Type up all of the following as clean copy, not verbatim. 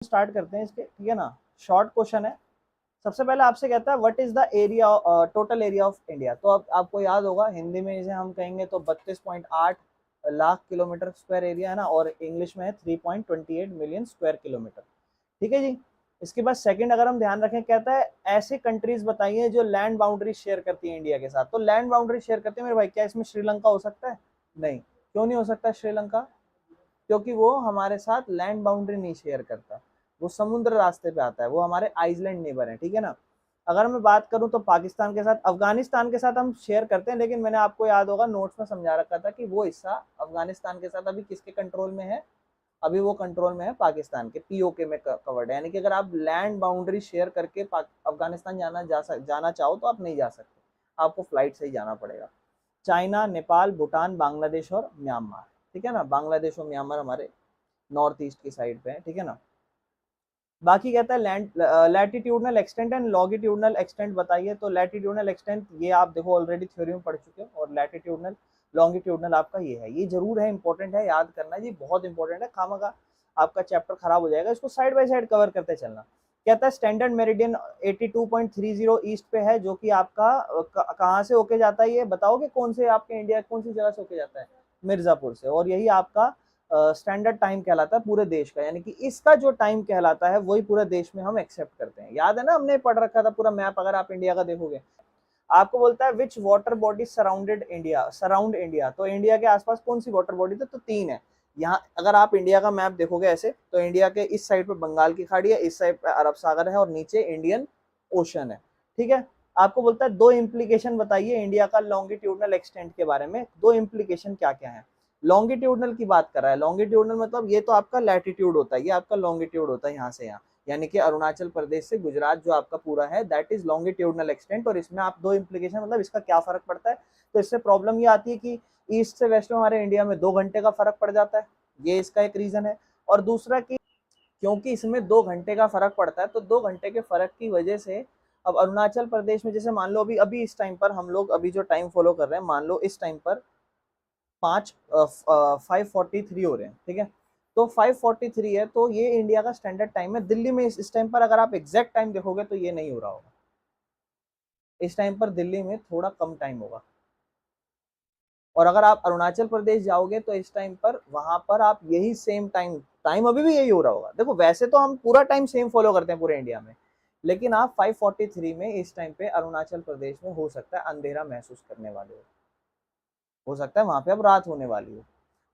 Start करते हैं इसके, ठीक है ना। शॉर्ट क्वेश्चन है। सबसे पहले आपसे कहता है what is the area, total area of India. तो अब आपको याद होगा हिंदी में इसे हम कहेंगे तो 32.8 लाख किलोमीटर स्क्वायर एरिया है ना, और इंग्लिश में है 3.28 मिलियन स्क्वायर किलोमीटर। ठीक है जी। इसके बाद सेकंड अगर हम ध्यान रखें, कहता है ऐसे कंट्रीज बताइए जो लैंड बाउंड्री शेयर करती है इंडिया के साथ। तो लैंड बाउंड्री शेयर करती है मेरे भाई, क्या इसमें श्रीलंका हो सकता है? नहीं। क्यों नहीं हो सकता श्रीलंका? क्योंकि वो हमारे साथ लैंड बाउंड्री नहीं शेयर करता, वो समुद्र रास्ते पे आता है, वो हमारे आइसलैंड नेबर है, ठीक है ना। अगर मैं बात करूं तो पाकिस्तान के साथ, अफगानिस्तान के साथ हम शेयर करते हैं, लेकिन मैंने आपको याद होगा नोट्स में समझा रखा था कि वो हिस्सा अफगानिस्तान के साथ अभी किसके कंट्रोल में है? अभी वो कंट्रोल में है पाकिस्तान के, पीओके में कवर्ड है। यानी कि अगर आप लैंड बाउंड्री शेयर करके अफगानिस्तान जाना चाहो तो आप नहीं जा सकते, आपको फ्लाइट से ही जाना पड़ेगा। चाइना, नेपाल, भूटान, बांग्लादेश और म्यांमार, ठीक है ना। बांग्लादेश और म्यांमार हमारे नॉर्थ ईस्ट की साइड पे है, ठीक है ना। बाकी कहता है land latitudinal extent and longitudinal extent बताइए। तो लैटिट्यूडनल एक्सटेंट ये आप देखो ऑलरेडी थ्योरी में पढ़ चुके हो, और लैटिट्यूडनल लॉन्गिट्यूडनल आपका ये है, ये जरूर है, इंपॉर्टेंट है, याद करना जी, बहुत इंपॉर्टेंट है। खामखा आपका चैप्टर खराब हो जाएगा, इसको साइड बाय साइड कवर करते चलना। कहता है स्टैंडर्ड मेरिडियन 82.30 ईस्ट पे है, जो कि आपका कहाँ से होके जाता है, ये बताओगे कौन से आपके इंडिया कौन सी जगह से होके जाता है? मिर्जापुर से। और यही आपका स्टैंडर्ड टाइम कहलाता है पूरे देश का, यानी कि इसका जो टाइम कहलाता है वही पूरे देश में हम एक्सेप्ट करते हैं। याद है ना, हमने पढ़ रखा था पूरा मैप, अगर आप इंडिया का देखोगे। आपको बोलता है which water body surrounded India, surround India. तो इंडिया के आसपास कौन सी वाटर बॉडी थी? तो तीन है। यहाँ अगर आप इंडिया का मैप देखोगे ऐसे, तो इंडिया के इस साइड पे बंगाल की खाड़ी है, इस साइड पे अरब सागर है, और नीचे इंडियन ओशन है, ठीक है। आपको बोलता है दो इम्प्लीकेशन बताइए इंडिया का लॉन्गिट्यूडनल एक्सटेंट के बारे में, दो इम्प्लीकेशन क्या क्या है। लॉन्गिट्यूडनल की बात कर रहा है, लॉन्गिट्यूडनल मतलब ये तो आपका लैटिट्यूड होता है, ये आपका लॉन्गिट्यूड होता है यहाँ से यहाँ, यानी कि अरुणाचल प्रदेश से गुजरात जो आपका पूरा है, दैट इज लॉन्गिट्यूडनल एक्सटेंट। और इसमें आप दो इम्प्लीकेशन, मतलब इसका क्या फर्क पड़ता है, तो इससे प्रॉब्लम ये आती है कि ईस्ट से वेस्ट में हमारे इंडिया में 2 घंटे का फर्क पड़ जाता है, ये इसका एक रीजन है। और दूसरा कि क्योंकि इसमें 2 घंटे का फर्क पड़ता है, तो 2 घंटे के फर्क की वजह से अब अरुणाचल प्रदेश में, जैसे मान लो अभी अभी इस टाइम पर हम लोग अभी जो टाइम फॉलो कर रहे हैं, मान लो इस टाइम पर 5:43 हो रहे हैं, ठीक है। तो 5:43 है, तो ये इंडिया का स्टैंडर्ड टाइम है। दिल्ली में इस टाइम पर अगर आप एग्जैक्ट टाइम देखोगे तो ये नहीं हो रहा होगा, इस टाइम पर दिल्ली में थोड़ा कम टाइम होगा। और अगर आप अरुणाचल प्रदेश जाओगे तो इस टाइम पर वहां पर आप यही सेम टाइम, टाइम अभी भी यही हो रहा होगा। देखो वैसे तो हम पूरा टाइम सेम फॉलो करते हैं पूरे इंडिया में, लेकिन आप 5:43 में इस टाइम पे अरुणाचल प्रदेश में हो सकता है अंधेरा महसूस करने वाले हो सकता है वहां पे अब रात होने वाली हो।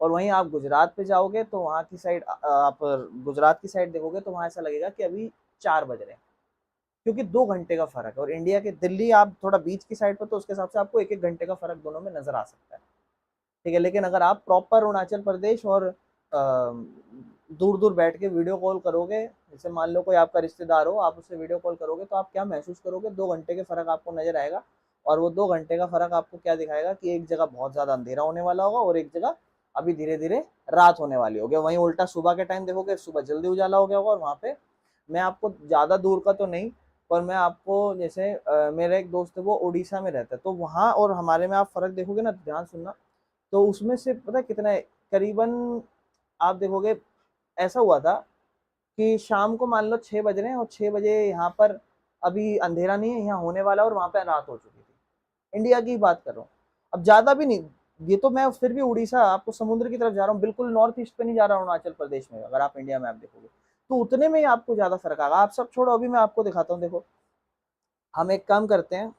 और वहीं आप गुजरात पे जाओगे तो वहां की साइड, आप गुजरात की साइड देखोगे तो वहां ऐसा लगेगा कि अभी 4 बज रहे हैं, क्योंकि 2 घंटे का फर्क है। और इंडिया के दिल्ली आप थोड़ा बीच की साइड पर, तो उसके हिसाब से आपको 1-1 घंटे का फर्क दोनों में नजर आ सकता है, ठीक है। लेकिन अगर आप प्रॉपर अरुणाचल प्रदेश और दूर दूर बैठ के वीडियो कॉल करोगे, जैसे मान लो कोई आपका रिश्तेदार हो, आप उससे वीडियो कॉल करोगे, तो आप क्या महसूस करोगे? 2 घंटे के फर्क आपको नजर आएगा। और वो 2 घंटे का फर्क आपको क्या दिखाएगा कि एक जगह बहुत ज्यादा अंधेरा होने वाला होगा, और एक जगह अभी धीरे धीरे रात होने वाली होगी। वहीं उल्टा सुबह के टाइम देखोगे, सुबह जल्दी उजाला हो गया होगा। और वहाँ पे मैं आपको ज्यादा दूर का तो नहीं, पर मैं आपको जैसे मेरा एक दोस्त है वो उड़ीसा में रहता है, तो वहाँ और हमारे में आप फर्क देखोगे ना, ध्यान सुनना। तो उसमें से पता है कितना है, करीबन आप देखोगे ऐसा हुआ था कि शाम को मान लो 6 बज रहे हैं, और 6 बजे यहाँ पर अभी अंधेरा नहीं है, यहाँ होने वाला, और वहां पे रात हो चुकी थी। इंडिया की बात कर रहा हूँ, अब ज्यादा भी नहीं। ये तो मैं फिर भी उड़ीसा, आपको समुद्र की तरफ जा रहा हूँ, बिल्कुल नॉर्थ ईस्ट पे नहीं जा रहा हूँ अरुणाचल प्रदेश में। अगर आप इंडिया में आप देखोगे तो उतने में ही आपको ज्यादा फर्क आएगा। आप सब छोड़ो, अभी मैं आपको दिखाता हूँ, देखो हम एक काम करते हैं,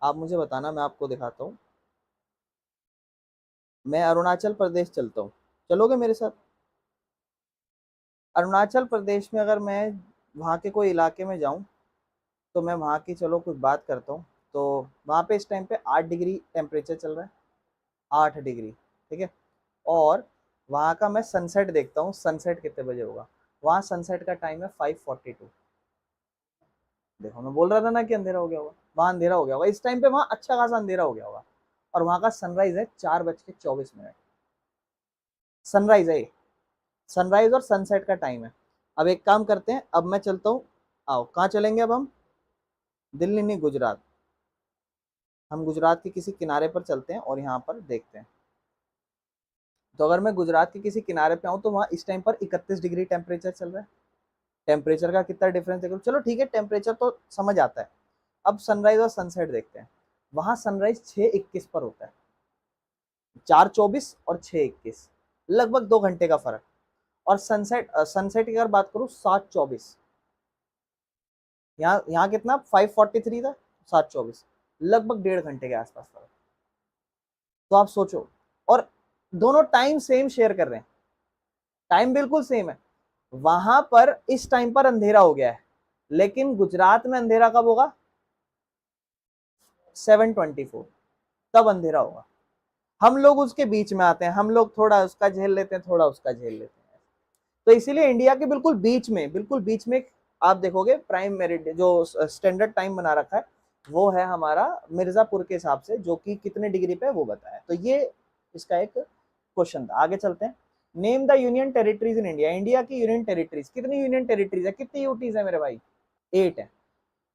आप मुझे बताना, मैं आपको दिखाता हूँ। मैं अरुणाचल प्रदेश चलता हूँ, चलोगे मेरे साथ? अरुणाचल प्रदेश में अगर मैं वहाँ के कोई इलाके में जाऊँ, तो मैं वहाँ की चलो कुछ बात करता हूँ। तो वहाँ पे इस टाइम पे 8 डिग्री टेम्परेचर चल रहा है, 8 डिग्री, ठीक है। और वहाँ का मैं सनसेट देखता हूँ, सनसेट कितने बजे होगा। वहाँ सनसेट का टाइम है 5:42। देखो मैं बोल रहा था ना कि अंधेरा हो गया होगा, वहाँ अंधेरा हो गया होगा इस टाइम पे, वहाँ अच्छा खासा अंधेरा हो गया होगा। और वहाँ का सनराइज है 4:24। सनराइज है, सनराइज और सनसेट का टाइम है। अब एक काम करते हैं, अब मैं चलता हूँ, आओ कहाँ चलेंगे अब हम? दिल्ली नहीं, गुजरात। हम गुजरात के किसी किनारे पर चलते हैं और यहाँ पर देखते हैं। तो अगर मैं गुजरात के किसी किनारे पे आऊँ तो वहाँ इस टाइम पर 31 डिग्री टेम्परेचर चल रहा है। टेम्परेचर का कितना डिफरेंस देखो, चलो ठीक है, टेम्परेचर तो समझ आता है। अब सनराइज और सनसेट देखते हैं। वहां सनराइज 6:21 पर होता है, 4:24 और 6:21, लगभग 2 घंटे का फर्क। और सनसेट सनसेट की अगर बात करूं 7:24, यहाँ यहाँ कितना 5:43 था, 7:24, लगभग 1.5 घंटे के आसपास फर्क। तो आप सोचो, और दोनों टाइम सेम शेयर कर रहे हैं, टाइम बिल्कुल सेम है। वहां पर इस टाइम पर अंधेरा हो गया है, लेकिन गुजरात में अंधेरा कब होगा? 7:24, तब अंधेरा होगा। हम लोग उसके बीच में आते हैं, हम लोग थोड़ा उसका झेल लेते हैं, थोड़ा उसका झेल लेते हैं। तो इसीलिए इंडिया के बिल्कुल बीच में, बिल्कुल बीच में आप देखोगे प्राइम मेरिट जो स्टैंडर्ड टाइम बना रखा है, वो है हमारा मिर्जापुर के हिसाब से, जो कि कितने डिग्री पे है वो बताया। तो ये इसका एक क्वेश्चन था। आगे चलते हैं। Name the union territories in India. India की यूनियन टेरिटरीज, कितनी यूनियन टेरिटरीज है, कितनी यूटीज है मेरे भाई? 8 है।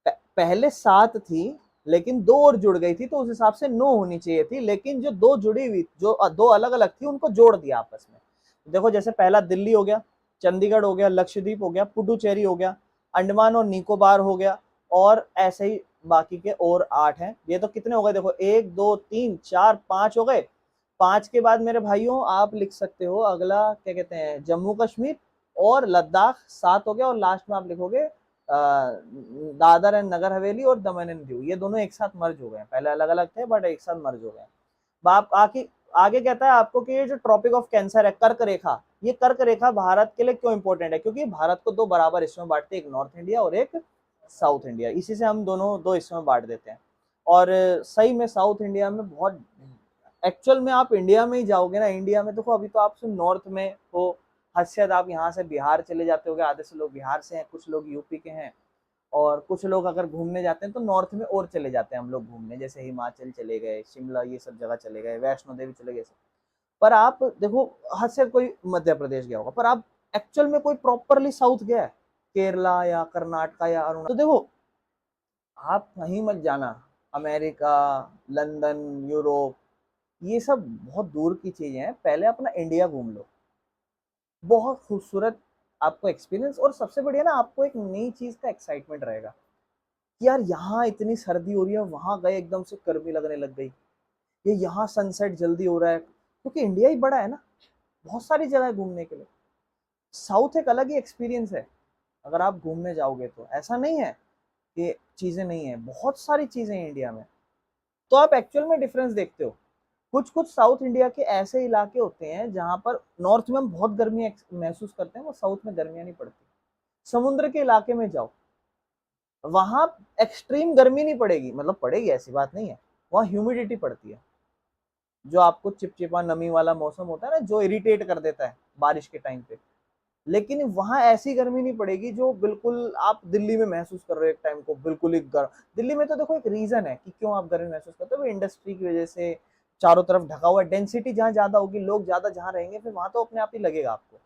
पहले 7 थी, लेकिन 2 और जुड़ गई थी, तो उस हिसाब से 9 होनी चाहिए थी, लेकिन जो 2 जुड़ी हुई, जो 2 अलग अलग थी, उनको जोड़ दिया आपस में। देखो, जैसे पहला दिल्ली हो गया, चंडीगढ़ हो गया, लक्षद्वीप हो गया, पुडुचेरी हो गया, अंडमान और निकोबार हो गया, और ऐसे ही बाकी के और 8 हैं। ये तो कितने हो गए देखो, 1 2 3 4 5 हो गए। 5 के बाद मेरे भाइयों आप लिख सकते हो अगला, क्या कहते हैं, जम्मू कश्मीर और लद्दाख, 7 हो गया। और लास्ट में आप लिखोगे दादर एंड नगर हवेली और दमन एंड दीव, ये दोनों एक साथ मर्ज हो गए। पहले अलग अलग थे, बट एक साथ मर्ज हो गए। बाप आके आगे कहता है आपको कि ये जो ट्रॉपिक ऑफ कैंसर है, कर्क रेखा, ये कर्क रेखा भारत के लिए क्यों इंपॉर्टेंट है? क्योंकि भारत को 2 बराबर हिस्सों में बांटते हैं, एक नॉर्थ इंडिया और एक साउथ इंडिया। इसी से हम दोनों 2 हिस्सों में बांट देते हैं। और सही में साउथ इंडिया में बहुत, एक्चुअल में आप इंडिया में ही जाओगे ना, इंडिया में देखो, अभी तो आप नॉर्थ में हो, हद आप यहाँ से बिहार चले जाते होगे, आधे से लोग बिहार से हैं, कुछ लोग यूपी के हैं, और कुछ लोग अगर घूमने जाते हैं तो नॉर्थ में और चले जाते हैं हम लोग घूमने, जैसे हिमाचल चले गए, शिमला, ये सब जगह चले गए, वैष्णो देवी चले गए सब। पर आप देखो, हद से कोई मध्य प्रदेश गया होगा, पर आप एक्चुअल में कोई प्रॉपरली साउथ गया है, केरला या कर्नाटका या अरुणाचल? तो देखो, आप कहीं मत जाना, अमेरिका, लंदन, यूरोप, ये सब बहुत दूर की चीजें हैं। पहले अपना इंडिया घूम लो, बहुत खूबसूरत आपको एक्सपीरियंस, और सबसे बढ़िया ना, आपको एक नई चीज का एक्साइटमेंट रहेगा कि यार यहाँ इतनी सर्दी हो रही है, वहां गए एकदम से गर्मी लगने लग गई, ये यहाँ सनसेट जल्दी हो रहा है, क्योंकि इंडिया ही बड़ा है ना, बहुत सारी जगह है घूमने के लिए। साउथ एक अलग ही एक्सपीरियंस है, अगर आप घूमने जाओगे तो ऐसा नहीं है कि चीजें नहीं है, बहुत सारी चीजें हैं इंडिया में। तो आप एक्चुअल में डिफरेंस देखते हो। कुछ कुछ साउथ इंडिया के ऐसे इलाके होते हैं जहां पर नॉर्थ में हम बहुत गर्मी महसूस करते हैं, वो साउथ में गर्मियां नहीं पड़ती। समुद्र के इलाके में जाओ, वहां एक्सट्रीम गर्मी नहीं पड़ेगी, मतलब पड़ेगी ऐसी बात नहीं है, वहां ह्यूमिडिटी पड़ती है, जो आपको चिपचिपा नमी वाला मौसम होता है ना, जो इरिटेट कर देता है बारिश के टाइम पे। लेकिन वहां ऐसी गर्मी नहीं पड़ेगी जो बिल्कुल आप दिल्ली में महसूस कर रहे हो एक टाइम को, बिल्कुल ही गर्म। दिल्ली में तो देखो एक रीजन है कि क्यों आप गर्मी महसूस करते हो, इंडस्ट्री की वजह से चारों तरफ ढका हुआ है, डेंसिटी जहां ज्यादा होगी, लोग ज्यादा जहां रहेंगे, फिर वहां तो अपने आप ही लगेगा आपको।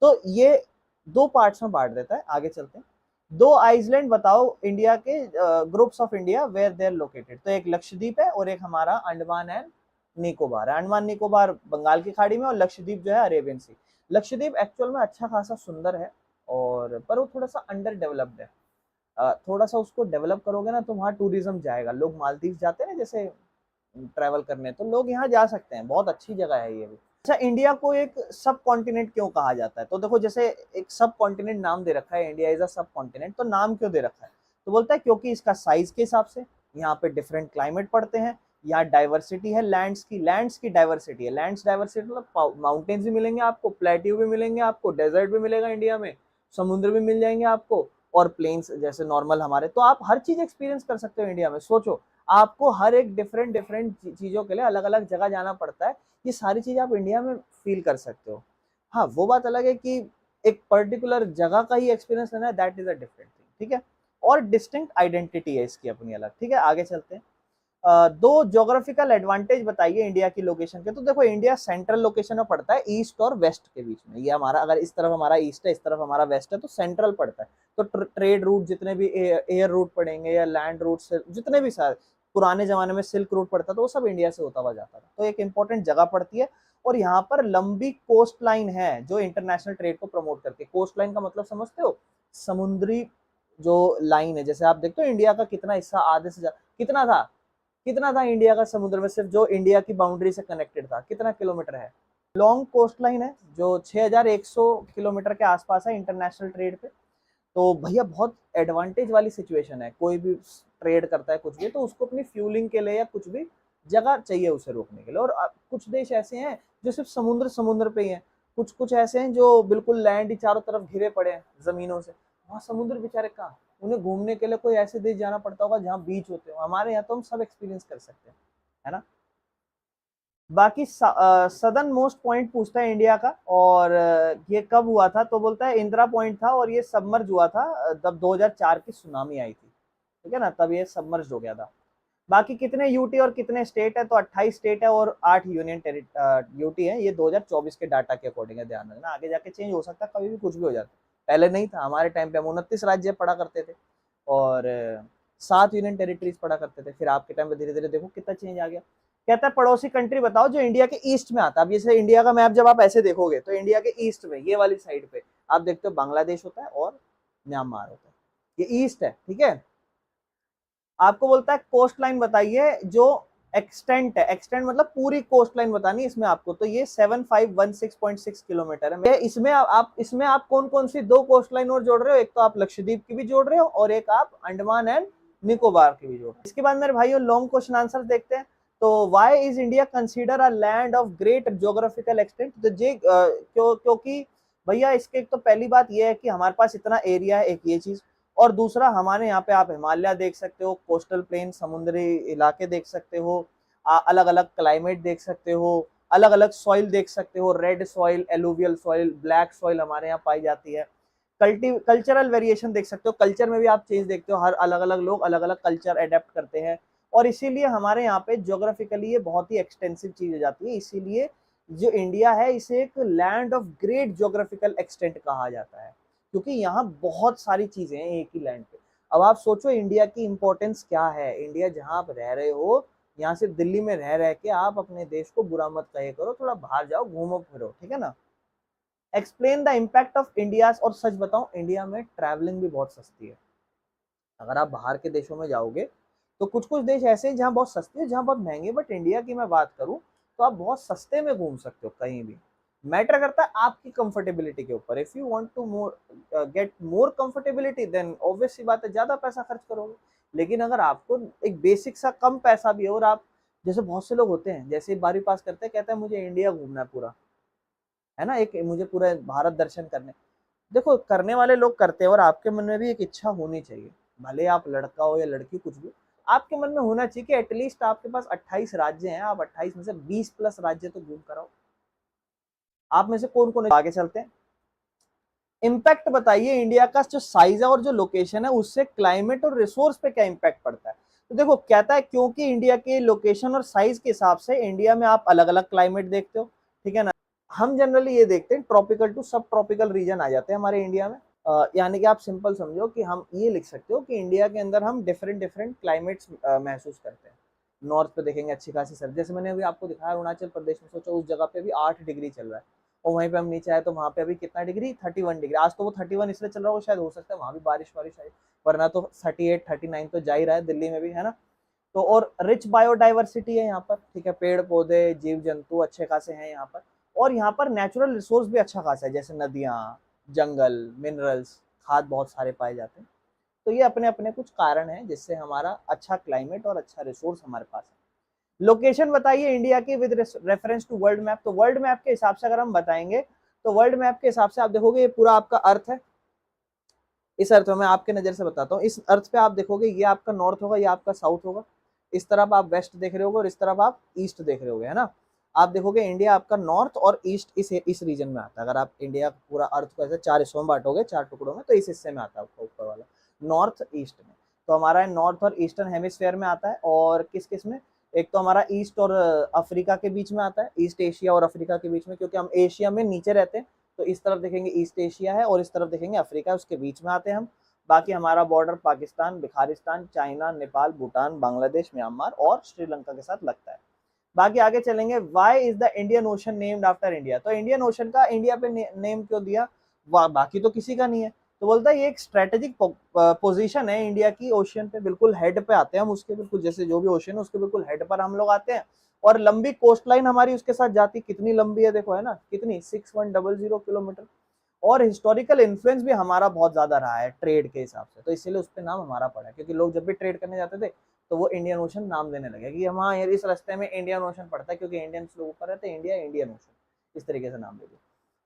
तो ये 2 पार्ट्स में बांट देता है। आगे चलते हैं। 2 आइसलैंड बताओ इंडिया के, groups of India where they are located. तो एक लक्षद्वीप है और एक हमारा अंडमान एंड निकोबार है। अंडमान निकोबार बंगाल की खाड़ी में, और लक्षद्वीप जो है अरेबियन सी। लक्षद्वीप एक्चुअल में अच्छा खासा सुंदर है, और पर वो थोड़ा सा अंडर डेवलप्ड है। थोड़ा सा उसको डेवलप करोगे ना तो वहाँ टूरिज्म जाएगा, लोग मालदीव जाते हैं ना जैसे ट्रैवल करने, तो लोग यहाँ जा सकते हैं, बहुत अच्छी जगह है ये भी। अच्छा, इंडिया को एक सब कॉन्टिनेंट क्यों कहा जाता है? तो देखो, जैसे एक सब कॉन्टिनेंट नाम दे रखा है, इंडिया इज अ सब कॉन्टिनेंट, तो नाम क्यों दे रखा है? तो बोलता है क्योंकि इसका साइज के हिसाब से यहाँ पे डिफरेंट क्लाइमेट पड़ते हैं, यहाँ डाइवर्सिटी है लैंड्स की डाइवर्सिटी है। लैंड्स डाइवर्सिटी मतलब माउंटेन्स भी मिलेंगे आपको, प्लेट्यू भी मिलेंगे आपको, डेजर्ट भी मिलेगा इंडिया में, समुद्र भी मिल जाएंगे आपको, और प्लेन्स जैसे नॉर्मल हमारे। तो आप हर चीज एक्सपीरियंस कर सकते हो इंडिया में। सोचो, आपको हर एक डिफरेंट डिफरेंट चीजों के लिए अलग अलग जगह जाना पड़ता है, ये सारी चीजें आप इंडिया में फील कर सकते हो। हाँ, वो बात अलग है कि एक पर्टिकुलर जगह का ही एक्सपीरियंस लेना है, that is a different thing, ठीक है। और डिस्टिंक्ट आइडेंटिटी है इसकी अपनी अलग, ठीक है। आगे चलते हैं। 2 ज्योग्राफिकल एडवांटेज बताइए इंडिया की लोकेशन के। तो देखो, इंडिया सेंट्रल लोकेशन में पड़ता है, ईस्ट और वेस्ट के बीच में। ये हमारा, अगर इस तरफ हमारा ईस्ट है, इस तरफ हमारा वेस्ट है, तो सेंट्रल पड़ता है। तो ट्रेड रूट जितने भी एयर रूट पड़ेंगे या लैंड रूट से जितने भी सारे, पुराने जमाने में सिल्क रूट पड़ता था, वो सब इंडिया से होता हुआ जाता था। तो एक इंपॉर्टेंट जगह पड़ती है। और यहाँ पर लंबी कोस्ट लाइन है जो इंटरनेशनल ट्रेड को प्रमोट करती है। कोस्ट लाइन का मतलब समझते हो, समुद्री जो लाइन है। जैसे आप देखते हो इंडिया का कितना हिस्सा आधे से ज्यादा, कितना था इंडिया का समुद्र में, सिर्फ जो इंडिया की बाउंड्री से कनेक्टेड था, कितना किलोमीटर है। लॉन्ग कोस्ट लाइन है जो 6100 किलोमीटर के आसपास है इंटरनेशनल ट्रेड पे। तो भैया बहुत एडवांटेज वाली सिचुएशन है। कोई भी ट्रेड करता है कुछ भी, तो उसको अपनी फ्यूलिंग के लिए या कुछ भी जगह चाहिए उसे रोकने के लिए। और कुछ देश ऐसे हैं जो सिर्फ समुद्र पे ही हैं, कुछ कुछ ऐसे हैं जो बिल्कुल लैंड ही चारों तरफ घिरे पड़े हैं जमीनों से, वहाँ समुद्र बेचारे कहाँ, उन्हें घूमने के लिए कोई ऐसे देश जाना पड़ता होगा जहाँ बीच होते हो। हमारे यहाँ तो हम सब एक्सपीरियंस कर सकते हैं, है ना। बाकी सदर्न मोस्ट पॉइंट पूछता है इंडिया का, और ये कब हुआ था, तो बोलता है इंदिरा पॉइंट था, और ये सबमर्ज हुआ था जब 2004 की सुनामी आई थी, ठीक है ना, तब ये सबमर्ज हो गया था। बाकी कितने यूटी और कितने स्टेट है, तो 28 स्टेट है और 8 यूनियन यूटी है। ये 2024 के डाटा के अकॉर्डिंग है, ध्यान रखना, आगे जाके चेंज हो सकता है, कभी भी कुछ भी हो जाता है। पहले नहीं था, हमारे टाइम पे हम 29 राज्य पढ़ा करते थे और 7 यूनियन टेरिटरीज पढ़ा करते थे। फिर आपके टाइम पे धीरे धीरे देखो कितना चेंज आ गया। कहता है पड़ोसी कंट्री बताओ जो इंडिया के ईस्ट में आता है। अब जैसे इंडिया का मैप जब आप ऐसे देखोगे तो इंडिया के ईस्ट में ये वाली साइड पे आप देखते हो बांग्लादेश होता है और म्यांमार होता है, ये ईस्ट है, ठीक है। आपको बोलता है कोस्ट लाइन बताइए जो एक्सटेंट है, एक्सटेंट मतलब पूरी कोस्ट लाइन बतानी है इसमें आपको, तो ये 7516.6 किलोमीटर है। इसमें आप कौन कौन सी दो कोस्ट लाइन और जोड़ रहे हो, एक तो आप लक्षद्वीप की भी जोड़ रहे हो और एक आप अंडमान एंड निकोबार की भी जोड़ रहे हो। इसके बाद मेरे भाइयों लॉन्ग क्वेश्चन आंसर देखते हैं। तो why is India consider a land of great geographical extent, तो क्योंकि भैया इसके एक तो पहली बात यह है कि हमारे पास इतना एरिया है, एक ये चीज, और दूसरा हमारे यहाँ पे आप हिमालय देख सकते हो, कोस्टल प्लेन समुद्री इलाके देख सकते हो, अलग अलग क्लाइमेट देख सकते हो, अलग अलग सॉइल देख सकते हो, red soil, alluvial soil, black soil हमारे यहाँ पाई जाती है। कल्चरल वेरिएशन देख सकते हो, कल्चर में भी आप चेंज देखते हो, हर अलग अलग लोग अलग अलग कल्चर अडेप्ट करते हैं, और इसीलिए हमारे यहाँ पे ज्योग्राफिकली ये बहुत ही एक्सटेंसिव चीज हो जाती है। इसीलिए जो इंडिया है इसे एक land of great geographical extent कहा जाता है, क्योंकि यहाँ बहुत सारी चीजें हैं एक ही लैंड पे। अब आप सोचो इंडिया की इंपॉर्टेंस क्या है। इंडिया जहाँ आप रह रहे हो, यहाँ से दिल्ली में रह रह के आप अपने देश को बुरा मत कहे करो, थोड़ा बाहर जाओ, घूमो फिरो, ठीक है ना। Explain the impact of India, और सच बताऊं इंडिया में ट्रैवलिंग भी बहुत सस्ती है। अगर आप बाहर के देशों में जाओगे तो कुछ कुछ देश ऐसे हैं जहाँ बहुत सस्ती है, जहाँ बहुत महंगी है, बट इंडिया की मैं बात करूँ तो आप बहुत सस्ते में घूम सकते हो कहीं भी। मैटर करता है आपकी कंफर्टेबिलिटी के ऊपर। If you want to get more comfortability, then obvious सी बात है ज्यादा पैसा खर्च करोगे। लेकिन अगर आपको एक बेसिक सा कम पैसा भी है, और आप जैसे बहुत से लोग होते हैं, जैसे 12वीं पास करते हैं, कहते हैं मुझे इंडिया घूमना है पूरा, है ना, एक मुझे पूरा भारत दर्शन करने। देखो करने वाले लोग करते हैं, और आपके मन में भी एक इच्छा होनी चाहिए, भले आप लड़का हो या लड़की कुछ भी, आपके मन में होना चाहिए कि एटलीस्ट आपके पास 28 राज्य हैं, आप 28 में से 20 प्लस राज्य तो घूम कर आओ। आप में से कौन कौन, आगे चलते हैं। इम्पैक्ट बताइए इंडिया का जो साइज है और जो लोकेशन है उससे क्लाइमेट और रिसोर्स पे क्या इम्पैक्ट पड़ता है। तो देखो कहता है क्योंकि इंडिया के लोकेशन और साइज के हिसाब से इंडिया में आप अलग अलग क्लाइमेट देखते हो, ठीक है ना। हम जनरली ये देखते हैं ट्रॉपिकल टू सब ट्रॉपिकल रीजन आ जाते हैं हमारे इंडिया में। यानी कि आप सिंपल समझो कि हम ये लिख सकते हो कि इंडिया के अंदर हम डिफरेंट डिफरेंट क्लाइमेट्स महसूस करते हैं। नॉर्थ पे देखेंगे अच्छी खासी सर्दी, जैसे मैंने अभी आपको दिखाया अरुणाचल प्रदेश में, सोचो उस जगह पे अभी 8 डिग्री चल रहा है, और वहीं पे हम नीचे आए तो वहाँ पे अभी कितना डिग्री, 31 डिग्री। आज तो वो 31 इसलिए चल रहा हो, शायद हो सकता है वहाँ भी बारिश वारिश आई, वरना तो 38 39 तो जा ही रहा है दिल्ली में भी, है ना। तो और रिच बायोडाइवर्सिटी है यहाँ पर, ठीक है, पेड़ पौधे जीव जंतु अच्छे खासे हैं यहाँ पर, और यहाँ पर नेचुरल रिसोर्स भी अच्छा खासा है, जैसे नदियाँ, जंगल, मिनरल्स, खाद बहुत सारे पाए जाते हैं। तो ये अपने अपने कुछ कारण हैं जिससे हमारा अच्छा क्लाइमेट और अच्छा रिसोर्स हमारे पास है। लोकेशन बताइए इंडिया की with reference to world map. तो वर्ल्ड मैप के हिसाब से अगर हम बताएंगे तो वर्ल्ड मैप के हिसाब से आप देखोगे ये पूरा आपका अर्थ है। इस अर्थ में मैं आपके नजर से बताता हूँ, इस अर्थ पे आप देखोगे ये आपका नॉर्थ होगा, ये आपका साउथ होगा, इस तरफ आप वेस्ट देख रहे होगे और इस तरफ आप ईस्ट देख रहे होगे, है ना। आप देखोगे इंडिया आपका नॉर्थ और ईस्ट इस रीजन में आता है। अगर आप इंडिया पूरा अर्थ को ऐसे 4 हिस्सों में बांटोगे, 4 टुकड़ों में, तो इस हिस्से में आता है आपका ऊपर वाला, नॉर्थ ईस्ट में। तो हमारा नॉर्थ और ईस्टर्न हेमिस्फेयर में आता है, और किस किस में, एक तो हमारा ईस्ट और अफ्रीका के बीच में आता है, ईस्ट एशिया और अफ्रीका के बीच में, क्योंकि हम एशिया में नीचे रहते हैं, तो इस तरफ देखेंगे ईस्ट एशिया है और इस तरफ देखेंगे अफ्रीका, उसके बीच में आते हैं हम। बाकी हमारा बॉर्डर पाकिस्तान, बिखारिस्तान, चाइना, नेपाल, भूटान, बांग्लादेश, म्यांमार और श्रीलंका के साथ लगता है। बाकी आगे चलेंगे। Why is the Indian Ocean named after India, तो इंडियन ओशन का इंडिया पे नेम क्यों दिया, बाकी तो किसी का नहीं है। तो बोलता है ये एक स्ट्रेटेजिक पोजीशन है इंडिया की ओशन पे, बिल्कुल हेड पे आते हैं हम उसके, बिल्कुल जैसे जो भी ओशन है उसके बिल्कुल हेड पर हम लोग आते हैं। और लंबी कोस्ट लाइन हमारी उसके साथ जाती, कितनी लंबी है देखो, है ना कितनी, 6100 किलोमीटर। और हिस्टोरिकल इन्फ्लुएंस भी हमारा बहुत ज्यादा रहा है ट्रेड के हिसाब से, तो इसीलिए उस पर नाम हमारा पड़ा है, क्योंकि लोग जब भी ट्रेड करने जाते थे तो वो इंडियन ओशन नाम देने लगे कि हम, हाँ यार इस रास्ते में इंडियन ओशन पड़ता है, क्योंकि इंडियंस लोग ऊपर रहते, इंडिया इंडियन ओशन, इस तरीके से नाम दे दिया।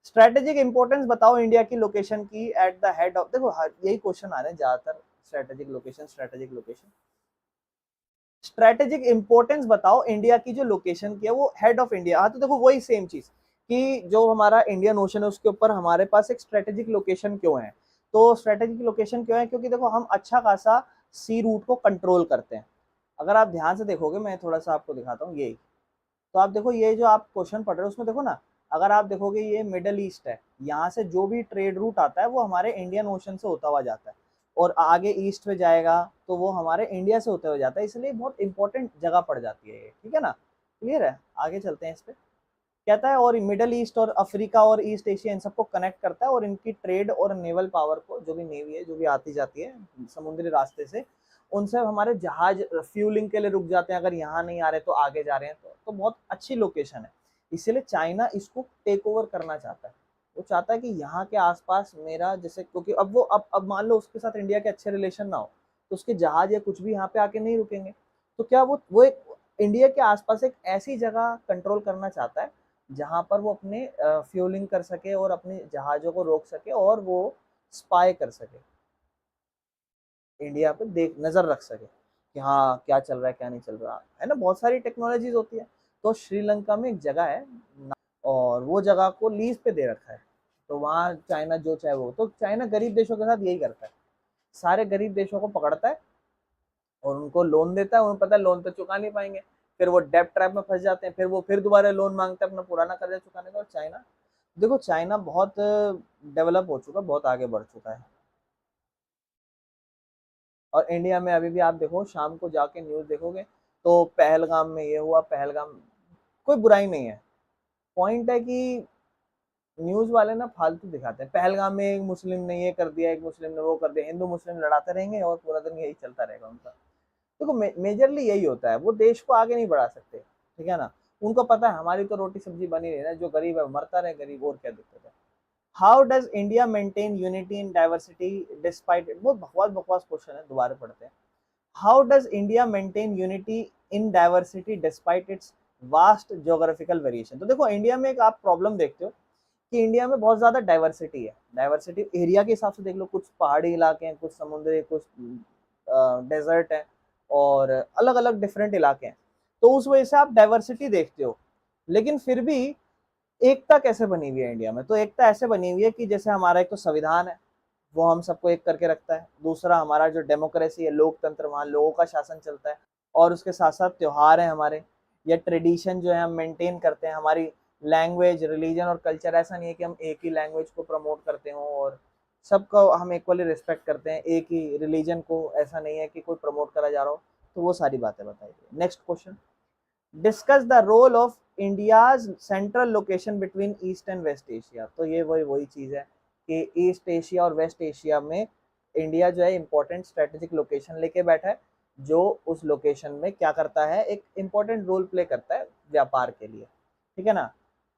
स्ट्रेटेजिक इंपोर्टेंस बताओ इंडिया की लोकेशन की एट द हेड ऑफ, देखो यही क्वेश्चन आ रहे हैं ज्यादातर, strategic location, strategic location, strategic importance बताओ इंडिया की जो लोकेशन की है वो हेड ऑफ इंडिया। हाँ तो देखो वही सेम चीज कि जो हमारा इंडियन ओशन है उसके ऊपर हमारे पास एक स्ट्रेटेजिक लोकेशन क्यों है, तो स्ट्रेटेजिक लोकेशन क्यों है, क्योंकि देखो हम अच्छा खासा सी रूट को कंट्रोल करते हैं। अगर आप ध्यान से देखोगे, मैं थोड़ा सा आपको दिखाता हूँ, ये तो आप देखो ये जो आप क्वेश्चन पढ़ रहे हो उसमें देखो ना, अगर आप देखोगे ये मिडल ईस्ट है, यहाँ से जो भी ट्रेड रूट आता है वो हमारे इंडियन ओशन से होता हुआ जाता है, और आगे ईस्ट में जाएगा तो वो हमारे इंडिया से होते हुए जाता है, इसलिए बहुत इंपॉर्टेंट जगह पड़ जाती है ये, ठीक है ना, क्लियर है। आगे चलते हैं इस पे, कहता है और मिडल ईस्ट और अफ्रीका और ईस्ट एशिया इन सबको कनेक्ट करता है, और इनकी ट्रेड और नेवल पावर को, जो भी नेवी है जो भी आती जाती है समुद्री रास्ते से, उनसे हमारे जहाज फ्यूलिंग के लिए रुक जाते हैं, अगर यहाँ नहीं आ रहे तो आगे जा रहे हैं, तो बहुत अच्छी लोकेशन है। इसीलिए चाइना इसको टेक ओवर करना चाहता है, वो चाहता है कि यहाँ के आसपास मेरा जैसे, क्योंकि अब वो अब मान लो उसके साथ इंडिया के अच्छे रिलेशन ना हो तो उसके जहाज या कुछ भी यहाँ पे आके नहीं रुकेंगे, तो क्या वो एक इंडिया के आसपास एक ऐसी जगह कंट्रोल करना चाहता है जहां पर वो अपने फ्यूलिंग कर सके और अपने जहाजों को रोक सके और वो स्पाई कर सके, इंडिया पे देख नजर रख सके कि हाँ क्या चल रहा है क्या नहीं चल रहा है ना, बहुत सारी टेक्नोलॉजीज होती है। तो श्रीलंका में एक जगह है और वो जगह को लीज पे दे रखा है, तो वहाँ चाइना जो चाहे वो, तो चाइना गरीब देशों के साथ यही करता है, सारे गरीब देशों को पकड़ता है और उनको लोन देता है, उन्हें पता है लोन तो चुका नहीं पाएंगे, फिर वो डेब्ट ट्रैप में फंस जाते हैं, फिर वो फिर दोबारा लोन मांगते हैं अपना पुराना कर्जा चुकाने का। और चाइना, देखो चाइना बहुत डेवलप हो चुका, बहुत आगे बढ़ चुका है। और इंडिया में अभी भी आप देखो, शाम को जाके न्यूज देखोगे तो पहलगाम में ये हुआ, पहलगाम, कोई बुराई नहीं है, पॉइंट है कि न्यूज वाले ना फालतू दिखाते हैं, पहलगाम में एक मुस्लिम ने ये कर दिया, एक मुस्लिम ने वो कर दिया, हिंदू मुस्लिम लड़ाते रहेंगे और पूरा दिन यही चलता रहेगा उनका। देखो मेजरली यही होता है, वो देश को आगे नहीं बढ़ा सकते, ठीक है ना, उनको पता है हमारी तो रोटी सब्जी बनी रही है, जो गरीब है मरता रहे, गरीब, और क्या दिक्कत है। How does India maintain unity in diversity despite it, बहुत बकवास बकवास क्वेश्चन है, दोबारा पढ़ते हैं। How does India maintain unity in diversity despite its vast geographical variation, तो देखो इंडिया में एक आप प्रॉब्लम देखते हो कि इंडिया में बहुत ज्यादा डाइवर्सिटी है, डाइवर्सिटी एरिया के हिसाब से देख लो, कुछ पहाड़ी इलाके हैं, कुछ समुद्री, कुछ डेजर्ट है, और अलग अलग डिफरेंट इलाके हैं, तो उस वजह से आप डाइवर्सिटी देखते हो। लेकिन फिर भी एकता कैसे बनी हुई है इंडिया में, तो एकता ऐसे बनी हुई है कि जैसे हमारा एक तो संविधान है, वो हम सबको एक करके रखता है, दूसरा हमारा जो डेमोक्रेसी है, लोकतंत्र, वहाँ लोगों का शासन चलता है, और उसके साथ साथ त्योहार हैं हमारे, या ट्रेडिशन जो है हम मेंटेन करते हैं, हमारी लैंग्वेज, रिलीजन और कल्चर, ऐसा नहीं है कि हम एक ही लैंग्वेज को प्रमोट करते हो और सबको हम इक्वली रिस्पेक्ट करते हैं, एक ही रिलीजन को ऐसा नहीं है कि कोई प्रमोट करा जा रहा हो, तो वो सारी बातें बताइए। Next question, discuss the role of India's central location between east and west Asia, तो ये वही चीज है कि ईस्ट एशिया और वेस्ट एशिया में इंडिया जो है इंपॉर्टेंट स्ट्रेटेजिक लोकेशन लेके बैठा है, जो उस लोकेशन में क्या करता है, एक इंपॉर्टेंट रोल प्ले करता है व्यापार के लिए, ठीक है ना,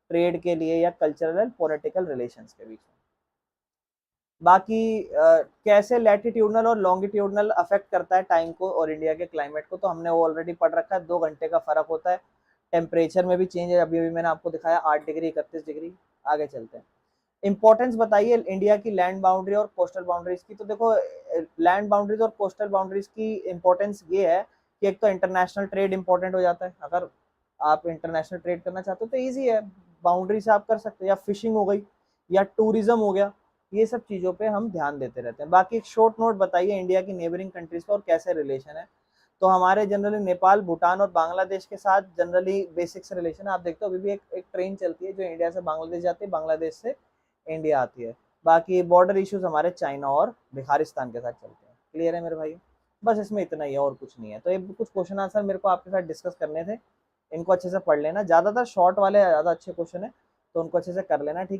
ट्रेड के लिए या कल्चरल एंड पॉलिटिकल रिलेशंस के बीच में। बाकी कैसे लैटिट्यूडनल और लॉन्गिट्यूडनल अफेक्ट करता है टाइम को और इंडिया के क्लाइमेट को, तो हमने वो ऑलरेडी पढ़ रखा है, 2 घंटे का फर्क होता है, टेम्परेचर में भी चेंज है, अभी अभी मैंने आपको दिखाया 8 डिग्री 31 डिग्री। आगे चलते हैं, इंपॉर्टेंस बताइए इंडिया की लैंड बाउंड्री और कोस्टल बाउंड्रीज की, तो देखो लैंड बाउंड्रीज और कोस्टल बाउंड्रीज की इंपॉर्टेंस ये है कि एक तो इंटरनेशनल ट्रेड इंपॉर्टेंट हो जाता है, अगर आप इंटरनेशनल ट्रेड करना चाहते हो तो ईजी है, बाउंड्री से आप कर सकते हो, या फिशिंग हो गई या टूरिज्म हो गया, ये सब चीज़ों पे हम ध्यान देते रहते हैं। बाकी एक शॉर्ट नोट बताइए इंडिया की नेबरिंग कंट्रीज का और कैसे रिलेशन है, तो हमारे जनरली नेपाल, भूटान और बांग्लादेश के साथ जनरली बेसिक से रिलेशन है। आप देखते हो अभी भी एक ट्रेन चलती है जो इंडिया से बांग्लादेश जाती है, बांग्लादेश से इंडिया आती है। बाकी बॉर्डर इश्यूज हमारे चाइना और बिहारिस्तान के साथ चलते हैं। क्लियर है मेरे भाई, बस इसमें इतना ही है और कुछ नहीं है। तो ये कुछ क्वेश्चन आंसर मेरे को आपके साथ डिस्कस करने थे इनको अच्छे से पढ़ लेना, ज्यादातर शॉर्ट वाले ज्यादा अच्छे क्वेश्चन है तो उनको अच्छे से कर लेना, ठीक है।